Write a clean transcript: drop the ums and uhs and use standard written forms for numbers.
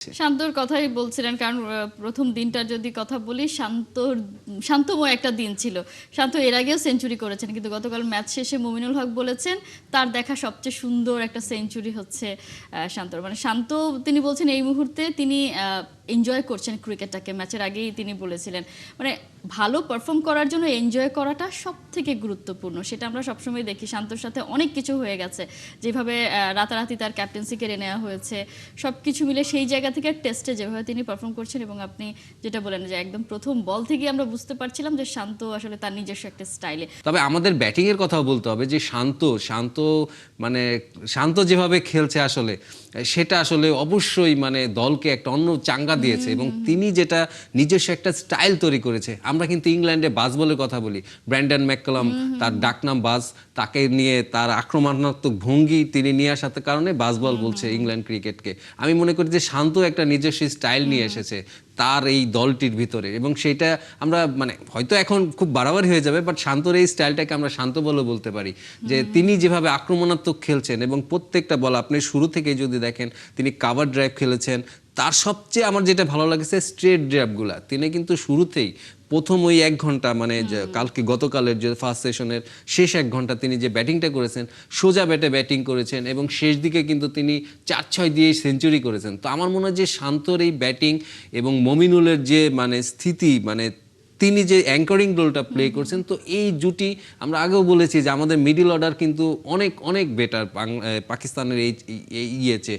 শান্তর কথাই বলছিলেন, কারণ প্রথম দিনটার যদি কথা বলি, শান্তময় একটা দিন ছিল। শান্ত এর আগেও সেঞ্চুরি করেছেন, কিন্তু গতকাল ম্যাচ শেষে মুমিনুল হক বলেছেন তার দেখা সবচেয়ে সুন্দর একটা সেঞ্চুরি হচ্ছে শান্তর। মানে শান্ত তিনি বলছেন এই মুহূর্তে তিনি এনজয় করছেন ক্রিকেটটাকে। ম্যাচের আগেই তিনি বলেছিলেন মানে ভালো পারফর্ম করার জন্য এনজয় করাটা সব থেকে গুরুত্বপূর্ণ। সেটা আমরা সবসময় দেখি, শান্তর সাথে অনেক কিছু হয়ে গেছে, যেভাবে রাতারাতি তার ক্যাপ্টেন্সি কেড়ে নেওয়া হয়েছে, সব কিছু মিলে সেই জায়গা থেকে টেস্টে যেভাবে তিনি পারফর্ম করছেন। এবং আপনি যেটা বলেন যে একদম প্রথম বল থেকে আমরা বুঝতে পারছিলাম যে শান্ত আসলে তার নিজস্ব একটা স্টাইলে। তবে আমাদের ব্যাটিং এর কথাও বলতে হবে যে মানে শান্ত যেভাবে খেলছে আসলে সেটা আসলে অবশ্যই মানে দলকে একটা অন্য চাঙ্গা দিয়েছে, এবং তিনি যেটা নিজস্ব একটা স্টাইল তৈরি করেছে। আমরা কিন্তু ইংল্যান্ডে বাজ বলের কথা বলি, ব্র্যান্ডন ম্যাককালাম তার ডাকনাম বাজ, তাকে নিয়ে তার আক্রমণাত্মক ভঙ্গি তিনি নিয়ে আসার কারণে বাজ বল বলছে ইংল্যান্ড ক্রিকেটকে। আমি মনে করি যে শান্ত একটা নিজস্ব স্টাইল নিয়ে এসেছে তার এই দলটির ভিতরে, এবং সেটা আমরা মানে হয়তো এখন খুব বাড়াবাড়ি হয়ে যাবে, বাট শান্তর এই স্টাইলটাকে আমরা শান্ত বলে বলতে পারি। যে তিনি যেভাবে আক্রমণাত্মক খেলছেন এবং প্রত্যেকটা বল আপনি শুরু থেকেই যদি দেখেন তিনি কাভার ড্রাইভ খেলেছেন। তার সবচেয়ে আমার যেটা ভালো লাগছে স্ট্রেট ড্রাইভগুলা, তিনি কিন্তু শুরুতেই প্রথম ওই 1 ঘন্টা মানে গতকালের যে ফার্স্ট সেশনের শেষ 1 ঘন্টা তিনি যে ব্যাটিংটা করেছেন, সোজা ব্যাটে ব্যাটিং করেছেন এবং শেষ দিকে কিন্তু তিনি 4-6 দিয়েই সেঞ্চুরি করেছেন। তো আমার মনে হয় যে শান্তর এই ব্যাটিং এবং মমিনুলের যে মানে স্থিতি, মানে তিনি যে অ্যাঙ্করিং রোলটা প্লে করছেন, তো এই জুটি আমরা আগেও বলেছি যে আমাদের মিডল অর্ডার কিন্তু অনেক অনেক বেটার পাকিস্তানের এই ইয়েছে।